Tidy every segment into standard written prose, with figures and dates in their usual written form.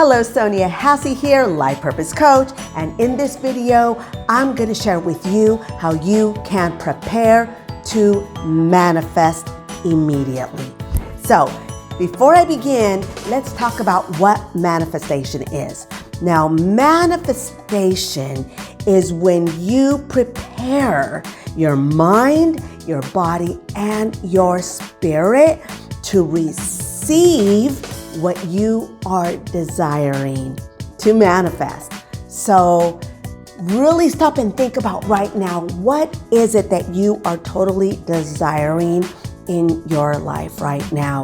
Hello, Sonia Hassey here, Life Purpose Coach, and in this video, I'm going to share with you how you can prepare to manifest immediately. So, before I begin, let's talk about what manifestation is. Now, manifestation is when you prepare your mind, your body, and your spirit to receive what you are desiring to manifest. So really stop and think about right now, what is it that you are totally desiring in your life right now?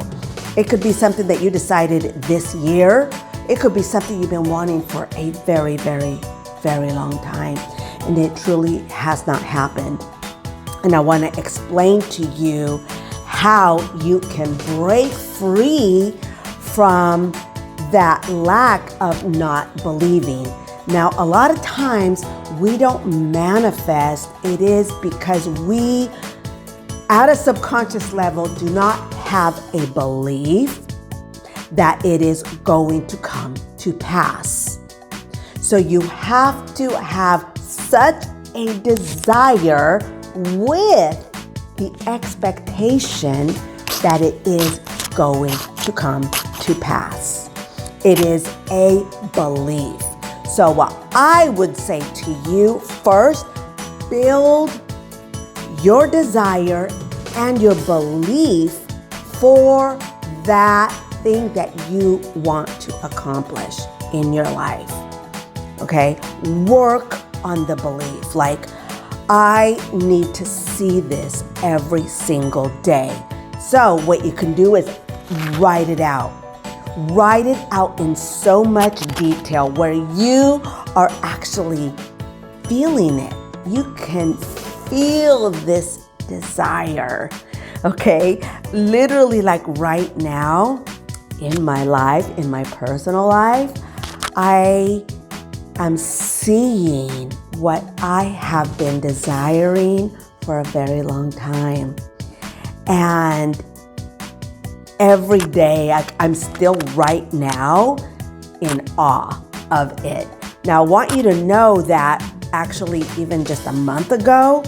It could be something that you decided this year. It could be something you've been wanting for a very, very, very long time, and it truly has not happened. And I want to explain to you how you can break free from that lack of not believing. Now, a lot of times we don't manifest. It is because we, at a subconscious level, do not have a belief that it is going to come to pass. So you have to have such a desire with the expectation that it is going to come to pass. It is a belief. So what I would say to you, first, build your desire and your belief for that thing that you want to accomplish in your life. Okay? Work on the belief. Like, I need to see this every single day. So what you can do is write it out. Write it out in so much detail where you are actually feeling it. You can feel this desire, okay? Literally, like right now in my life, in my personal life, I am seeing what I have been desiring for a very long time. And every day, I'm still right now in awe of it. Now, I want you to know that actually even just a month ago,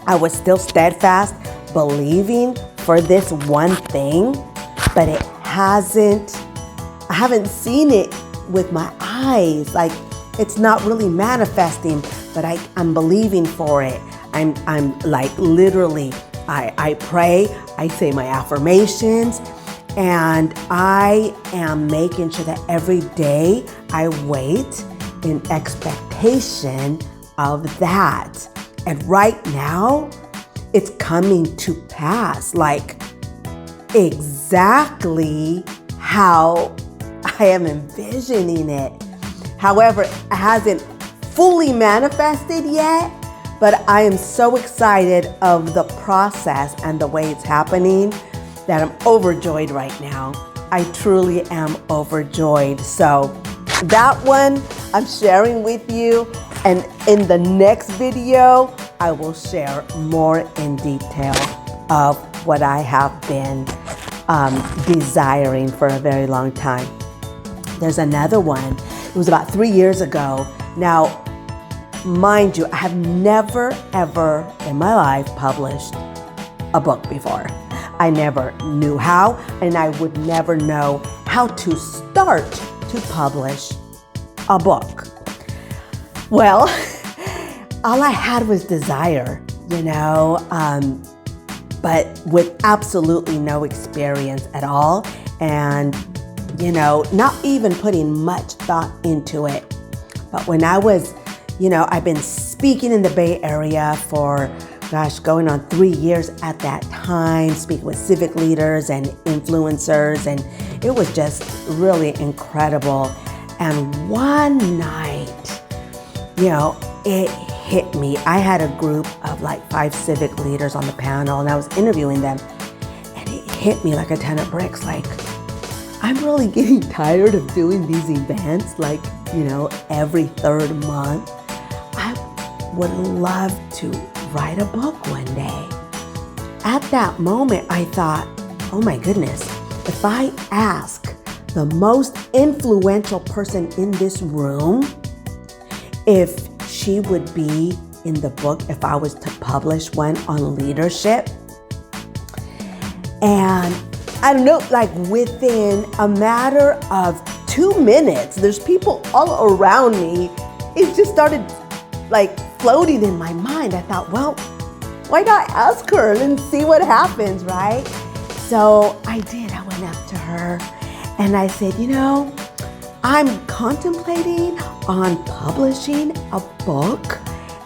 I was still steadfast, believing for this one thing, but I haven't seen it with my eyes. Like, it's not really manifesting, but I'm believing for it. I'm like literally, I pray, I say my affirmations, and I am making sure that every day I wait in expectation of that. And right now, it's coming to pass, like exactly how I am envisioning it. However, it hasn't fully manifested yet, but I am so excited of the process and the way it's happening that I'm overjoyed right now. I truly am overjoyed. So that one I'm sharing with you. And in the next video, I will share more in detail of what I have been desiring for a very long time. There's another one. It was about 3 years ago. Now, mind you, I have never, ever in my life published a book before. I never knew how, and I would never know how to start to publish a book. Well, all I had was desire, but with absolutely no experience at all, and, not even putting much thought into it. But when I was I've been speaking in the Bay Area for, going on 3 years at that time, speaking with civic leaders and influencers, and it was just really incredible. And one night, it hit me. I had a group of like 5 civic leaders on the panel, and I was interviewing them, and it hit me like a ton of bricks. Like, I'm really getting tired of doing these events, like, every 3rd month. I would love to write a book one day. At that moment, I thought, oh my goodness, if I ask the most influential person in this room, if she would be in the book, if I was to publish one on leadership. And I don't know, like within a matter of 2 minutes, there's people all around me. It just started like floating in my mind. I thought, well, why not ask her and see what happens, right? So I did. I went up to her and I said, I'm contemplating on publishing a book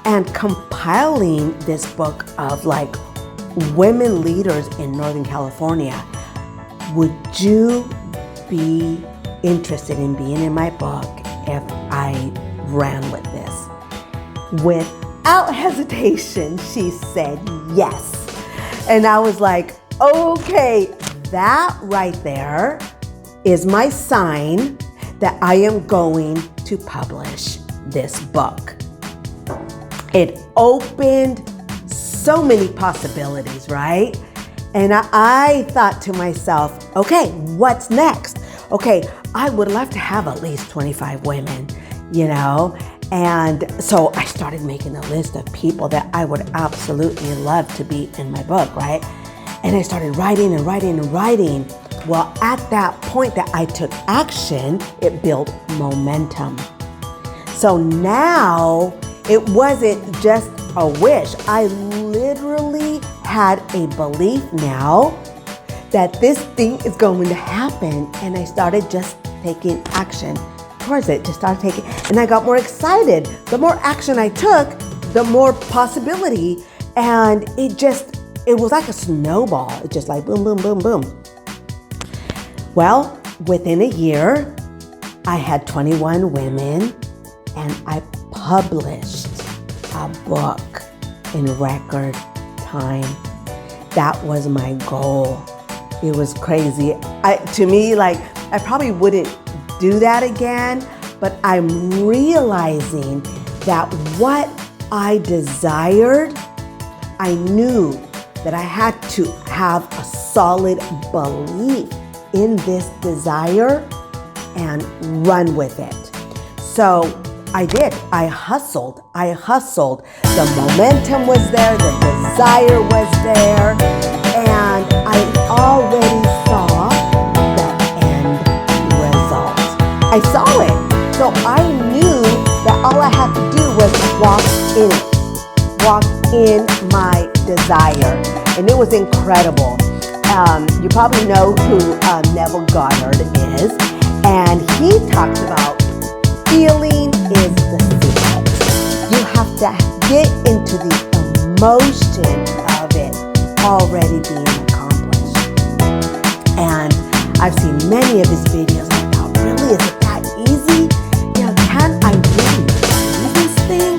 and compiling this book of like women leaders in Northern California. Would you be interested in being in my book if I ran with this? Without hesitation, she said yes. And I was like, okay, that right there is my sign that I am going to publish this book. It opened so many possibilities, right? And I thought to myself, okay, what's next? Okay, I would love to have at least 25 women, And so I started making a list of people that I would absolutely love to be in my book, right? And I started writing and writing and writing. Well, at that point that I took action, it built momentum. So now it wasn't just a wish. I literally had a belief now that this thing is going to happen. And I started just taking action towards it, and I got more excited. The more action I took, the more possibility. And it was like a snowball. It just like boom, boom, boom, boom. Well, within a year, I had 21 women and I published a book in record time. That was my goal. It was crazy. To me, like, I probably wouldn't do that again, but I'm realizing that what I desired, I knew that I had to have a solid belief in this desire and run with it. So I did. I hustled. The momentum was there, the desire was there, and I already saw the end result. I saw it. So I knew that all I had to do was walk in my desire. And it was incredible. You probably know who Neville Goddard is. And he talks about feeling is the secret. You have to get into the emotion of it already being accomplished. And I've seen many of his videos. I thought, really, is it that easy? Can I really do this thing?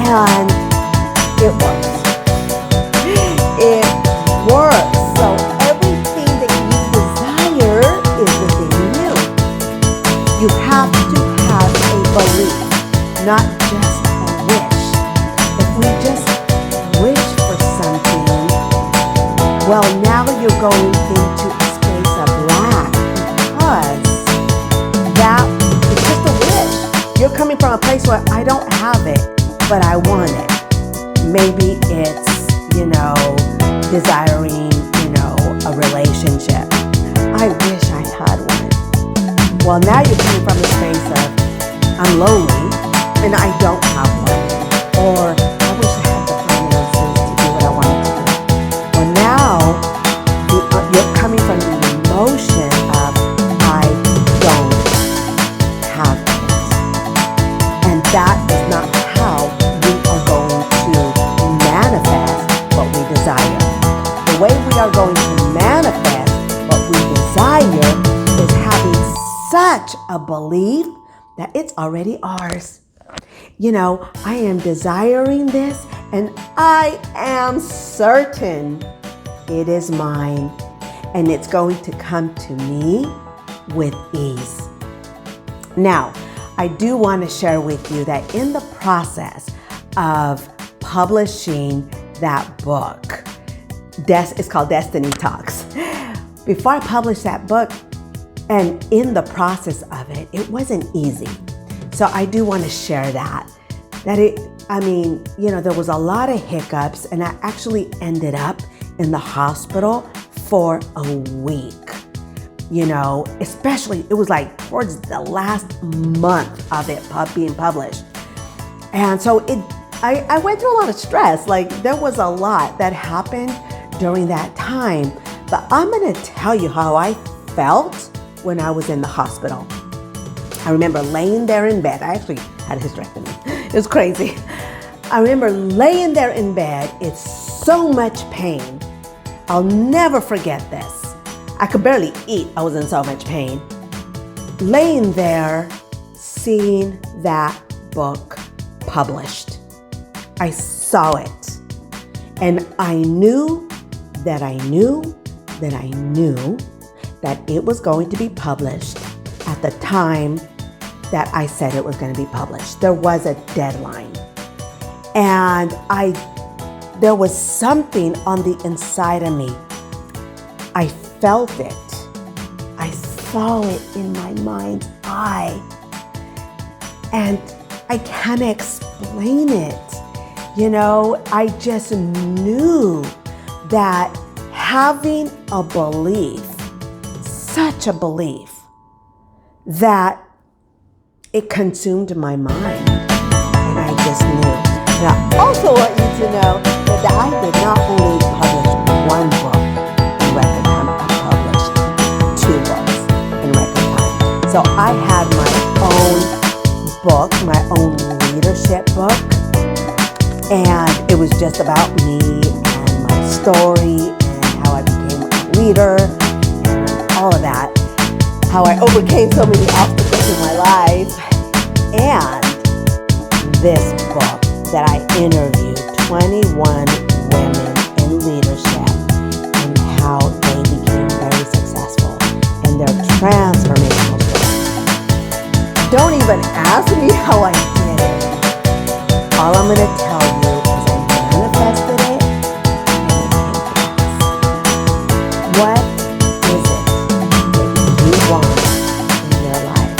And it works. It works. So everything that you desire is within you. You have to have a belief, not just a wish. If we just wish for something, well, now you're going into a space of lack because that is just a wish. You're coming from a place where I don't have it, but I want it. Maybe it's, desiring, a relationship. I wish I had one. Well, now you're coming from a space of, I'm lonely and I don't have one. Or I wish I had the finances to do what I wanted to do. Well, now you're coming from the emotion of, I don't have it. And that is not how we are going to manifest what we desire. The way we are going to manifest what we desire is having such a belief that it's already ours. I am desiring this and I am certain it is mine and it's going to come to me with ease. Now, I do want to share with you that in the process of publishing that book, it's called Destiny Talks. Before I published that book, And in the process of it, it wasn't easy. So I do want to share that there was a lot of hiccups, and I actually ended up in the hospital for a week. Especially it was like towards the last month of it being published. And so I went through a lot of stress. Like, there was a lot that happened during that time. But I'm going to tell you how I felt when I was in the hospital. I remember laying there in bed. I actually had a hysterectomy. It was crazy. I remember laying there in bed. It's so much pain. I'll never forget this. I could barely eat. I was in so much pain. Laying there, seeing that book published. I saw it. And I knew that it was going to be published at the time that I said it was going to be published. There was a deadline. And there was something on the inside of me. I felt it. I saw it in my mind's eye. And I can't explain it. I just knew that having a belief, such a belief, that it consumed my mind. And I just knew. And I also want you to know that I did not only publish one book in record time, I published 2 books in record time. So I had my own book, my own leadership book, and it was just about me and my story and how I became a leader and all of that, how I overcame so many obstacles in my life, and this book that I interviewed 21 women in leadership and how they became very successful in their transformational story. Don't even ask me how I did it. All I'm going to tell you is I manifested it and it came to pass. What is it that you want in your life?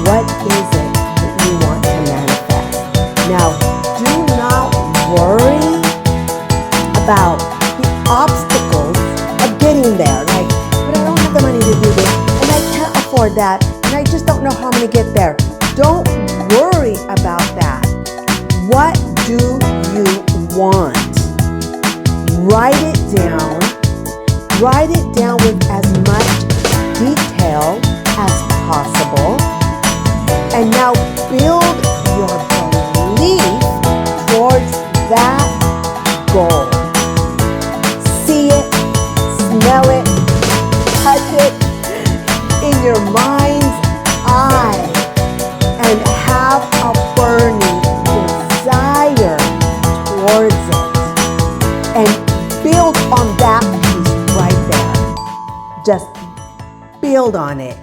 What is it that you want to manifest? Now, do not worry about the obstacles of getting there. Like, but I don't have the money to do this, and I can't afford that, and I just don't know how I'm going to get there. Don't worry about that. What do you want? Write it down. Write it down with as much detail as possible. And now build your belief towards that goal. See it, smell it, touch it in your mind's eye, and have a burning desire towards it. And build on that piece right there. Just build on it.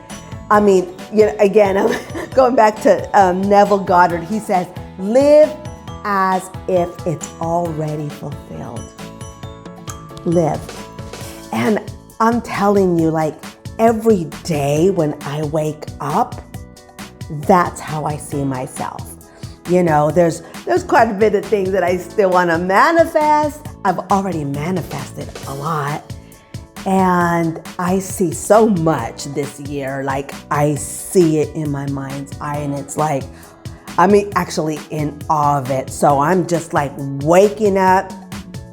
Again, I'm going back to Neville Goddard. He says, live as if it's already fulfilled. Live. And I'm telling you, like, every day when I wake up, that's how I see myself. There's quite a bit of things that I still want to manifest. I've already manifested a lot. And I see so much this year. Like, I see it in my mind's eye, and it's like, actually in awe of it. So I'm just like waking up.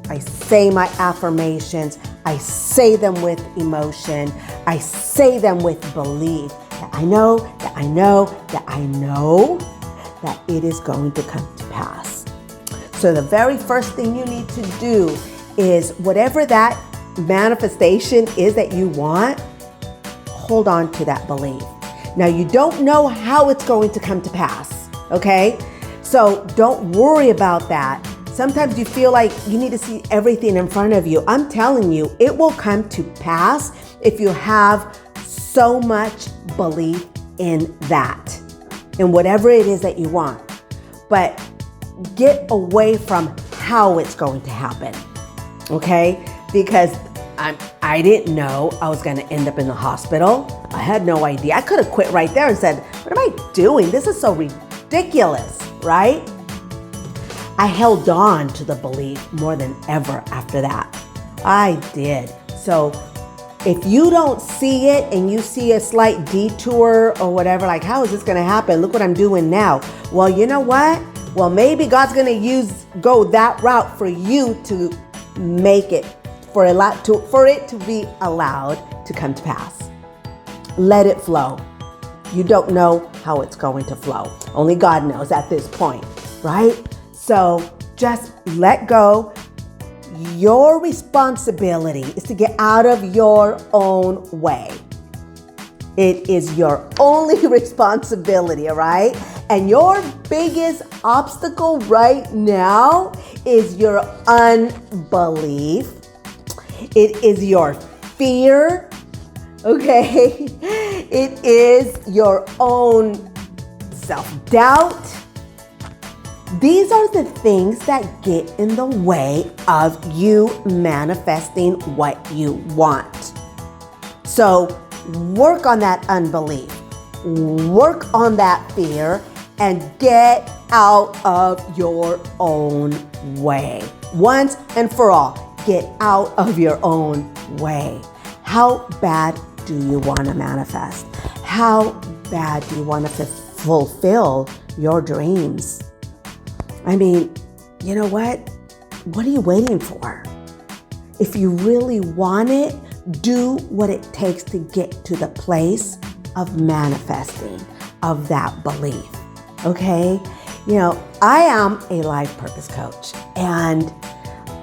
I say my affirmations. I say them with emotion. I say them with belief that I know that it is going to come to pass. So the very first thing you need to do is whatever that manifestation is that you want, hold on to that belief. Now, you don't know how it's going to come to pass, okay? So don't worry about that. Sometimes you feel like you need to see everything in front of you. I'm telling you, it will come to pass if you have so much belief in that, in whatever it is that you want. But get away from how it's going to happen, okay? Because I didn't know I was gonna end up in the hospital. I had no idea. I could have quit right there and said, what am I doing? This is so ridiculous, right? I held on to the belief more than ever after that. I did. So if you don't see it and you see a slight detour or whatever, like, how is this gonna happen? Look what I'm doing now. Well, you know what? Well, maybe God's gonna go that route for you to make it, for it to be allowed to come to pass. Let it flow. You don't know how it's going to flow. Only God knows at this point, right? So just let go. Your responsibility is to get out of your own way. It is your only responsibility, all right? And your biggest obstacle right now is your unbelief. It is your fear, okay? It is your own self-doubt. These are the things that get in the way of you manifesting what you want. So work on that unbelief, work on that fear, and get out of your own way. Once and for all, get out of your own way. How bad do you want to manifest? How bad do you want to fulfill your dreams? I mean, you know what? What are you waiting for? If you really want it, do what it takes to get to the place of manifesting of that belief, okay? You know, I am a life purpose coach, and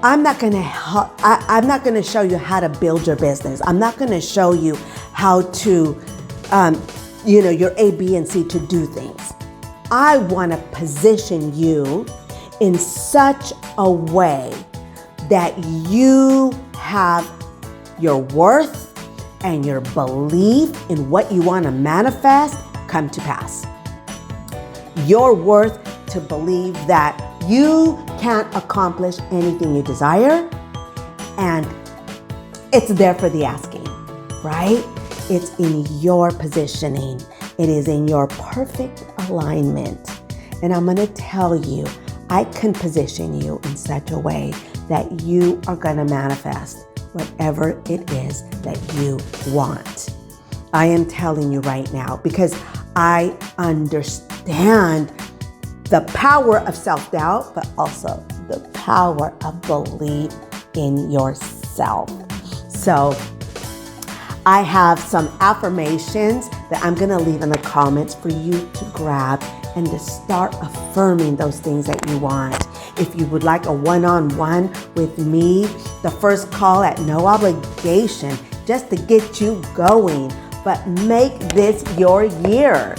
I'm not going to show you how to build your business. I'm not going to show you how to, your A, B, and C to do things. I want to position you in such a way that you have your worth and your belief in what you want to manifest come to pass. Your worth to believe that you can accomplish anything you desire, and it's there for the asking, right? It's in your positioning. It is in your perfect alignment. And I'm going to tell you, I can position you in such a way that you are going to manifest whatever it is that you want. I am telling you right now because I understand the power of self-doubt, but also the power of belief in yourself. So I have some affirmations that I'm going to leave in the comments for you to grab and to start affirming those things that you want. If you would like a one-on-one with me, the first call at no obligation, just to get you going. But make this your year.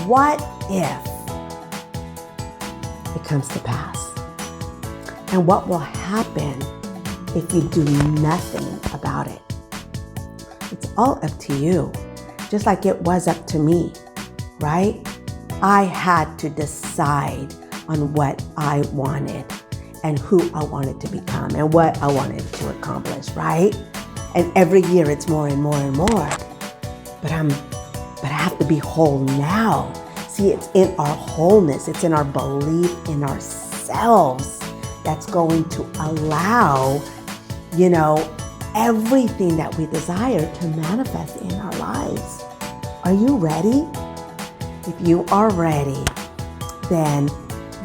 What if it comes to pass? And what will happen if you do nothing about it? It's all up to you, just like it was up to me, right? I had to decide on what I wanted and who I wanted to become and what I wanted to accomplish, right? And every year it's more and more and more. But I have to be whole now. See, it's in our wholeness, it's in our belief in ourselves that's going to allow, everything that we desire to manifest in our lives. Are you ready? If you are ready, then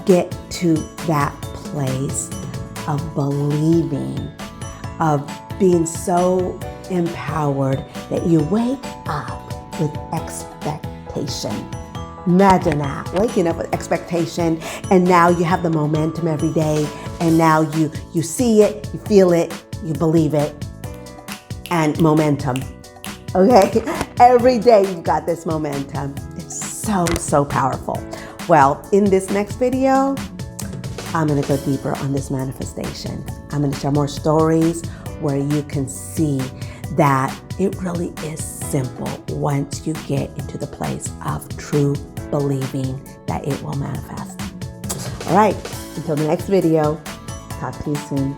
get to that place of believing, of being so empowered that you wake up with expectation. Imagine that, waking up with expectation, and now you have the momentum every day, and now you see it, you feel it, you believe it, and momentum. Okay? Every day you've got this momentum. It's so powerful. Well, in this next video, I'm going to go deeper on this manifestation. I'm going to share more stories where you can see that it really is simple once you get into the place of true believing that it will manifest. All right, until the next video, talk to you soon.